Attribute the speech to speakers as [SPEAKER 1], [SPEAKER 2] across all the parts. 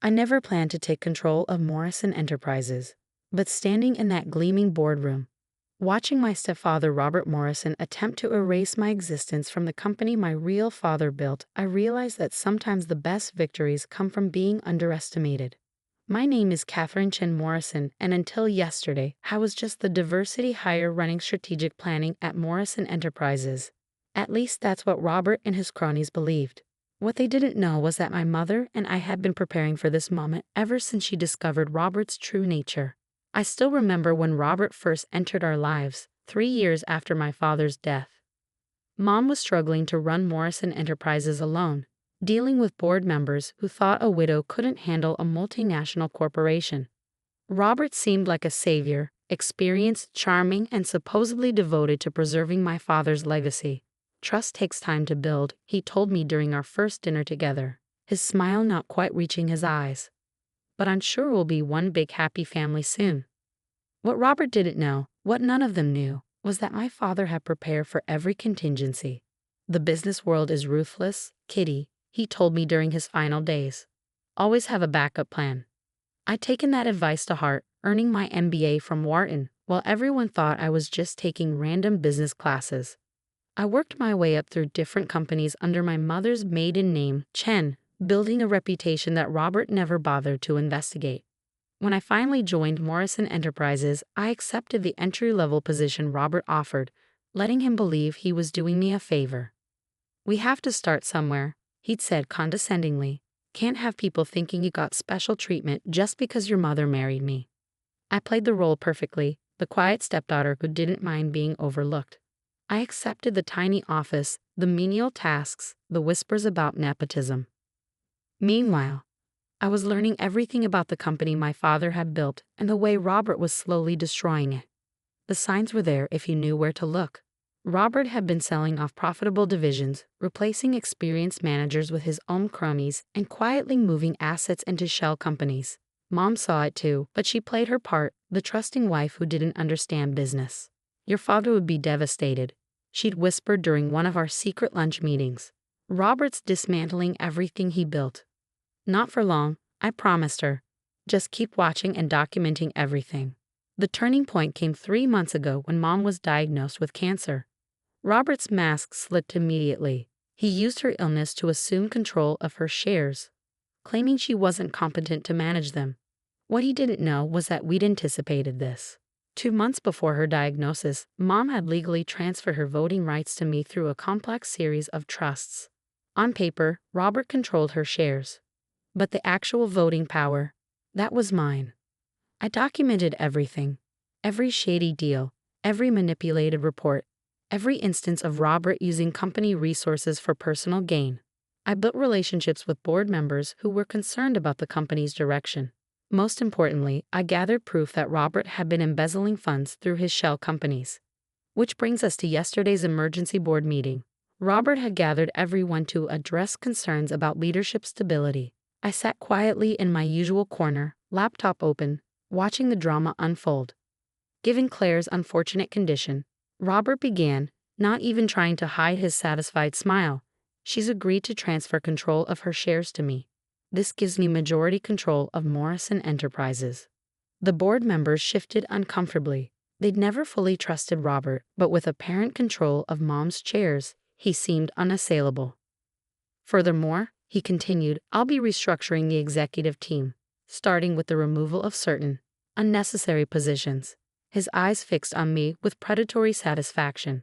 [SPEAKER 1] I never planned to take control of Morrison Enterprises, but standing in that gleaming boardroom, watching my stepfather Robert Morrison attempt to erase my existence from the company my real father built, I realized that sometimes the best victories come from being underestimated. My name is Catherine Chen Morrison, and until yesterday, I was just the diversity hire running strategic planning at Morrison Enterprises. At least that's what Robert and his cronies believed. What they didn't know was that my mother and I had been preparing for this moment ever since she discovered Robert's true nature. I still remember when Robert first entered our lives, 3 years after my father's death. Mom was struggling to run Morrison Enterprises alone, dealing with board members who thought a widow couldn't handle a multinational corporation. Robert seemed like a savior, experienced, charming, and supposedly devoted to preserving my father's legacy. Trust takes time to build, he told me during our first dinner together, his smile not quite reaching his eyes. But I'm sure we'll be one big happy family soon. What Robert didn't know, what none of them knew, was that my father had prepared for every contingency. The business world is ruthless, Kitty, he told me during his final days. Always have a backup plan. I'd taken that advice to heart, earning my MBA from Wharton, while everyone thought I was just taking random business classes. I worked my way up through different companies under my mother's maiden name, Chen, building a reputation that Robert never bothered to investigate. When I finally joined Morrison Enterprises, I accepted the entry-level position Robert offered, letting him believe he was doing me a favor. "We have to start somewhere," he'd said condescendingly. "Can't have people thinking you got special treatment just because your mother married me." I played the role perfectly, the quiet stepdaughter who didn't mind being overlooked. I accepted the tiny office, the menial tasks, the whispers about nepotism. Meanwhile, I was learning everything about the company my father had built and the way Robert was slowly destroying it. The signs were there if you knew where to look. Robert had been selling off profitable divisions, replacing experienced managers with his own cronies, and quietly moving assets into shell companies. Mom saw it too, but she played her part, the trusting wife who didn't understand business. "Your father would be devastated," she'd whispered during one of our secret lunch meetings. "Robert's dismantling everything he built." "Not for long," I promised her. "Just keep watching and documenting everything." The turning point came 3 months ago when Mom was diagnosed with cancer. Robert's mask slipped immediately. He used her illness to assume control of her shares, claiming she wasn't competent to manage them. What he didn't know was that we'd anticipated this. 2 months before her diagnosis, Mom had legally transferred her voting rights to me through a complex series of trusts. On paper, Robert controlled her shares. But the actual voting power, that was mine. I documented everything. Every shady deal, every manipulated report, every instance of Robert using company resources for personal gain. I built relationships with board members who were concerned about the company's direction. Most importantly, I gathered proof that Robert had been embezzling funds through his shell companies. Which brings us to yesterday's emergency board meeting. Robert had gathered everyone to address concerns about leadership stability. I sat quietly in my usual corner, laptop open, watching the drama unfold. Given Claire's unfortunate condition, Robert began, not even trying to hide his satisfied smile. "She's agreed to transfer control of her shares to me. This gives me majority control of Morrison Enterprises." The board members shifted uncomfortably. They'd never fully trusted Robert, but with apparent control of Mom's chairs, he seemed unassailable. "Furthermore," he continued, "I'll be restructuring the executive team, starting with the removal of certain unnecessary positions." His eyes fixed on me with predatory satisfaction.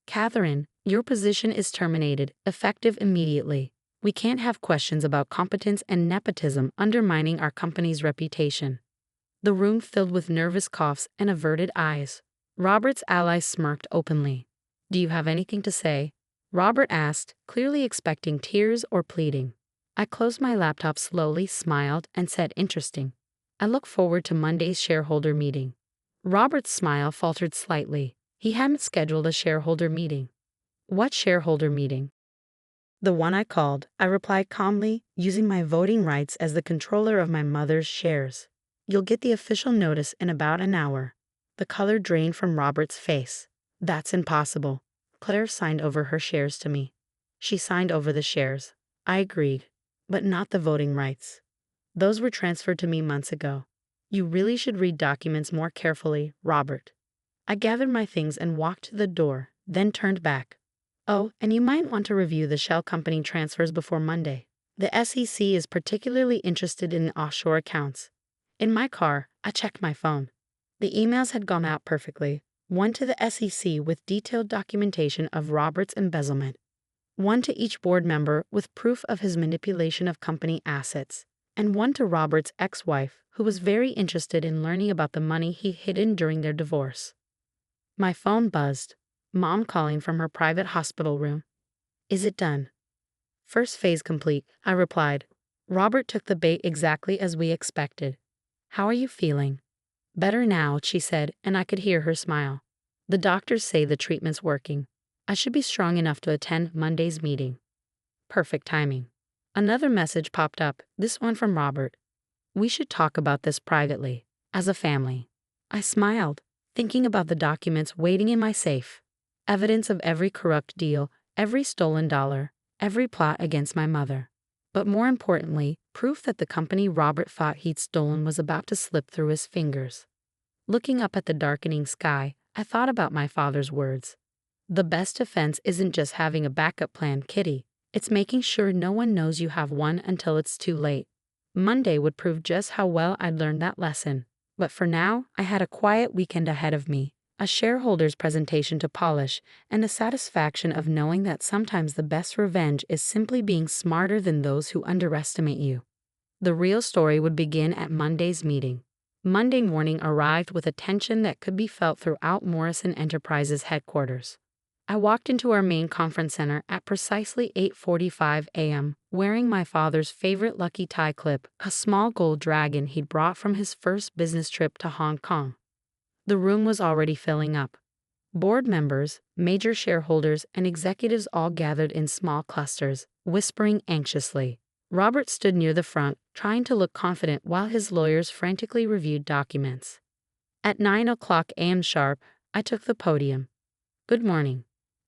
[SPEAKER 1] "Catherine, your position is terminated, effective immediately. We can't have questions about competence and nepotism undermining our company's reputation." The room filled with nervous coughs and averted eyes. Robert's allies smirked openly. "Do you have anything to say?" Robert asked, clearly expecting tears or pleading. I closed my laptop slowly, smiled, and said, "Interesting. I look forward to Monday's shareholder meeting." Robert's smile faltered slightly. He hadn't scheduled a shareholder meeting. "What shareholder meeting?" "The one I called," I replied calmly, using my voting rights as the controller of my mother's shares. "You'll get the official notice in about an hour." The color drained from Robert's face. "That's impossible. Claire signed over her shares to me." "She signed over the shares." I agreed. "But not the voting rights." Those were transferred to me months ago. You really should read documents more carefully, Robert. I gathered my things and walked to the door, then turned back. Oh, and you might want to review the shell company transfers before Monday. The SEC is particularly interested in the offshore accounts. In my car, I checked my phone. The emails had gone out perfectly, one to the SEC with detailed documentation of Robert's embezzlement, one to each board member with proof of his manipulation of company assets, and one to Robert's ex-wife, who was very interested in learning about the money he hidden during their divorce. My phone buzzed. Mom calling from her private hospital room. Is it done? First phase complete, I replied. Robert took the bait exactly as we expected. How are you feeling? Better now, she said, and I could hear her smile. The doctors say the treatment's working. I should be strong enough to attend Monday's meeting. Perfect timing. Another message popped up, this one from Robert. We should talk about this privately, as a family. I smiled, thinking about the documents waiting in my safe. Evidence of every corrupt deal, every stolen dollar, every plot against my mother. But more importantly, proof that the company Robert thought he'd stolen was about to slip through his fingers. Looking up at the darkening sky, I thought about my father's words. The best defense isn't just having a backup plan, Kitty. It's making sure no one knows you have one until it's too late. Monday would prove just how well I'd learned that lesson. But for now, I had a quiet weekend ahead of me, a shareholders presentation to polish, and the satisfaction of knowing that sometimes the best revenge is simply being smarter than those who underestimate you. The real story would begin at Monday's meeting. Monday morning arrived with a tension that could be felt throughout Morrison Enterprises headquarters. I walked into our main conference center at precisely 8:45 a.m., wearing my father's favorite lucky tie clip, a small gold dragon he'd brought from his first business trip to Hong Kong. The room was already filling up. Board members, major shareholders, and executives all gathered in small clusters, whispering anxiously. Robert stood near the front, trying to look confident while his lawyers frantically reviewed documents. At 9:00 a.m. sharp, I took the podium. Good morning.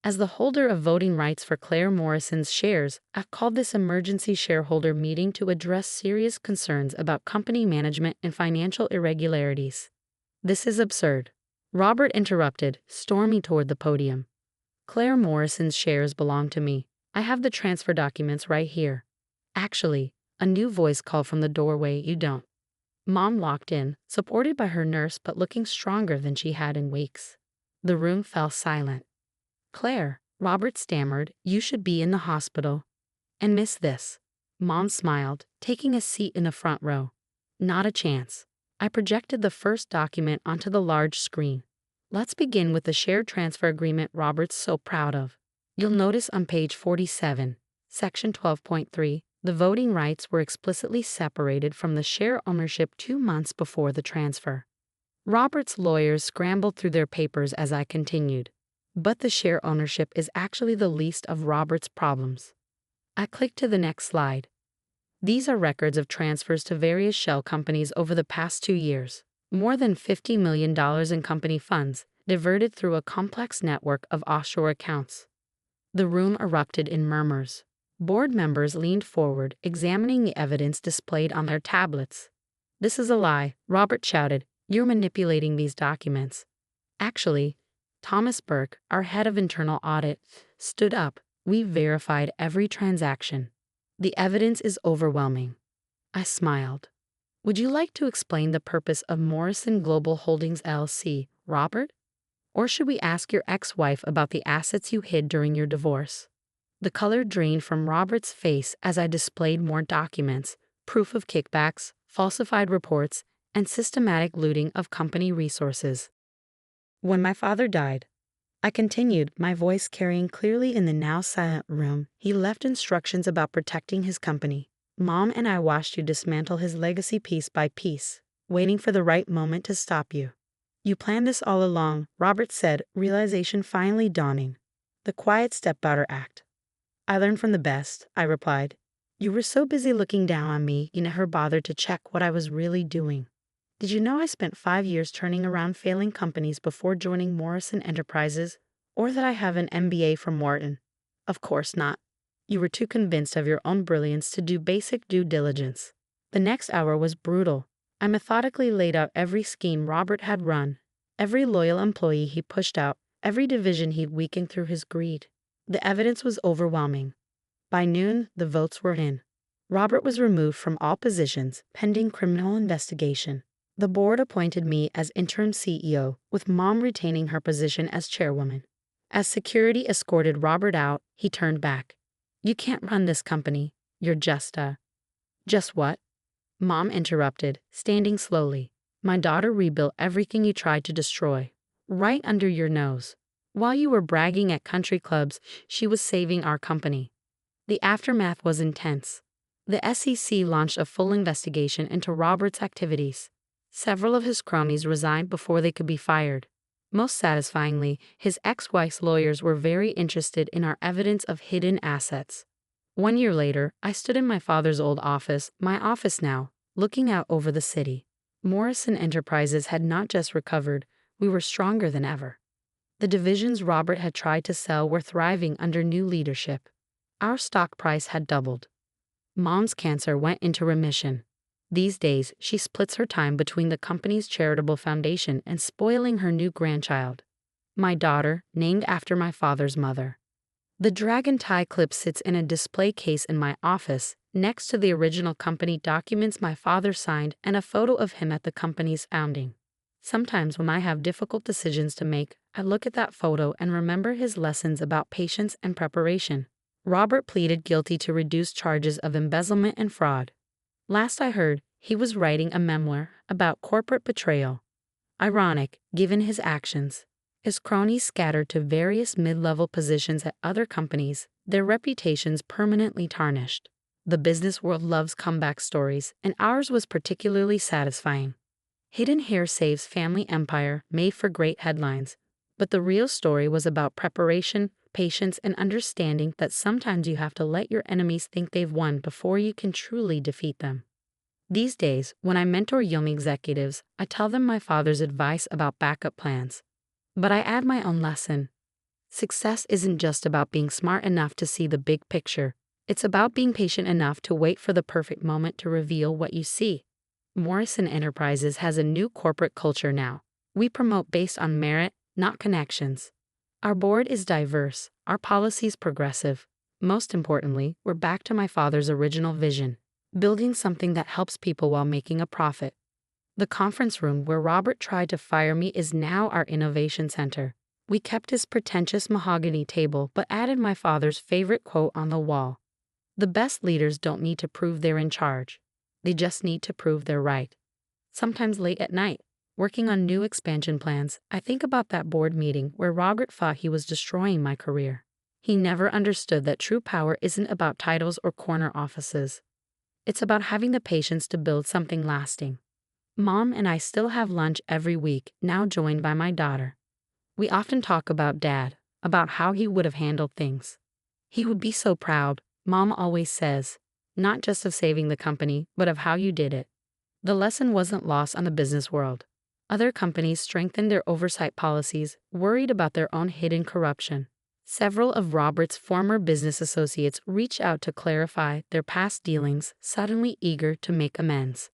[SPEAKER 1] As the holder of voting rights for Claire Morrison's shares, I've called this emergency shareholder meeting to address serious concerns about company management and financial irregularities. This is absurd. Robert interrupted, storming toward the podium. Claire Morrison's shares belong to me. I have the transfer documents right here. Actually, a new voice called from the doorway, you don't. Mom walked in, supported by her nurse but looking stronger than she had in weeks. The room fell silent. Claire, Robert stammered, you should be in the hospital. And miss this. Mom smiled, taking a seat in the front row. Not a chance. I projected the first document onto the large screen. Let's begin with the share transfer agreement Robert's so proud of. You'll notice on page 47, section 12.3, the voting rights were explicitly separated from the share ownership 2 months before the transfer. Robert's lawyers scrambled through their papers as I continued. But the share ownership is actually the least of Robert's problems. I clicked to the next slide. These are records of transfers to various shell companies over the past 2 years. More than $50 million in company funds, diverted through a complex network of offshore accounts. The room erupted in murmurs. Board members leaned forward, examining the evidence displayed on their tablets. This is a lie, Robert shouted. You're manipulating these documents. Actually, Thomas Burke, our head of internal audit, stood up. We verified every transaction. The evidence is overwhelming. I smiled. Would you like to explain the purpose of Morrison Global Holdings LLC, Robert? Or should we ask your ex-wife about the assets you hid during your divorce? The color drained from Robert's face as I displayed more documents, proof of kickbacks, falsified reports, and systematic looting of company resources. When my father died, I continued, my voice carrying clearly in the now silent room, he left instructions about protecting his company. Mom and I watched you dismantle his legacy piece by piece, waiting for the right moment to stop you. You planned this all along, Robert said, realization finally dawning. The quiet stepdaughter act. I learned from the best, I replied. You were so busy looking down on me, you never bothered to check what I was really doing. Did you know I spent 5 years turning around failing companies before joining Morrison Enterprises? Or that I have an MBA from Wharton? Of course not. You were too convinced of your own brilliance to do basic due diligence. The next hour was brutal. I methodically laid out every scheme Robert had run, every loyal employee he pushed out, every division he'd weakened through his greed. The evidence was overwhelming. By noon, the votes were in. Robert was removed from all positions, pending criminal investigation. The board appointed me as interim CEO, with Mom retaining her position as chairwoman. As security escorted Robert out, he turned back. "You can't run this company. You're just a..." "Just what?" Mom interrupted, standing slowly. "My daughter rebuilt everything you tried to destroy. Right under your nose. While you were bragging at country clubs, she was saving our company." The aftermath was intense. The SEC launched a full investigation into Robert's activities. Several of his cronies resigned before they could be fired. Most satisfyingly, his ex-wife's lawyers were very interested in our evidence of hidden assets. 1 year later, I stood in my father's old office, my office now, looking out over the city. Morrison Enterprises had not just recovered, we were stronger than ever. The divisions Robert had tried to sell were thriving under new leadership. Our stock price had doubled. Mom's cancer went into remission. These days, she splits her time between the company's charitable foundation and spoiling her new grandchild, my daughter, named after my father's mother. The dragon tie clip sits in a display case in my office, next to the original company documents my father signed and a photo of him at the company's founding. Sometimes when I have difficult decisions to make, I look at that photo and remember his lessons about patience and preparation. Robert pleaded guilty to reduced charges of embezzlement and fraud. Last I heard, he was writing a memoir about corporate betrayal. Ironic, given his actions. His cronies scattered to various mid-level positions at other companies, their reputations permanently tarnished. The business world loves comeback stories, and ours was particularly satisfying. Hidden Hair Saves Family Empire made for great headlines, but the real story was about preparation, patience, and understanding that sometimes you have to let your enemies think they've won before you can truly defeat them. These days, when I mentor young executives, I tell them my father's advice about backup plans. But I add my own lesson. Success isn't just about being smart enough to see the big picture. It's about being patient enough to wait for the perfect moment to reveal what you see. Morrison Enterprises has a new corporate culture now. We promote based on merit, not connections. Our board is diverse, our policies progressive. Most importantly, we're back to my father's original vision, building something that helps people while making a profit. The conference room where Robert tried to fire me is now our innovation center. We kept his pretentious mahogany table but added my father's favorite quote on the wall. "The best leaders don't need to prove they're in charge. They just need to prove they're right." Sometimes late at night, working on new expansion plans, I think about that board meeting where Robert thought he was destroying my career. He never understood that true power isn't about titles or corner offices. It's about having the patience to build something lasting. Mom and I still have lunch every week, now joined by my daughter. We often talk about Dad, about how he would have handled things. "He would be so proud," Mom always says, not just of saving the company, but of how you did it. The lesson wasn't lost on the business world. Other companies strengthened their oversight policies, worried about their own hidden corruption. Several of Robert's former business associates reached out to clarify their past dealings, suddenly eager to make amends.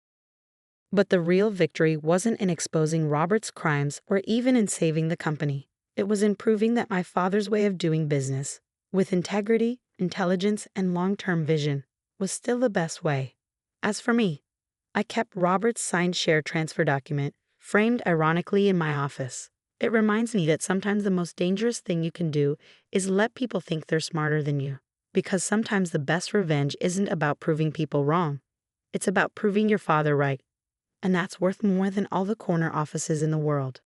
[SPEAKER 1] But the real victory wasn't in exposing Robert's crimes or even in saving the company. It was in proving that my father's way of doing business, with integrity, intelligence, and long-term vision, was still the best way. As for me, I kept Robert's signed share transfer document, framed ironically in my office. It reminds me that sometimes the most dangerous thing you can do is let people think they're smarter than you. Because sometimes the best revenge isn't about proving people wrong. It's about proving your father right. And that's worth more than all the corner offices in the world.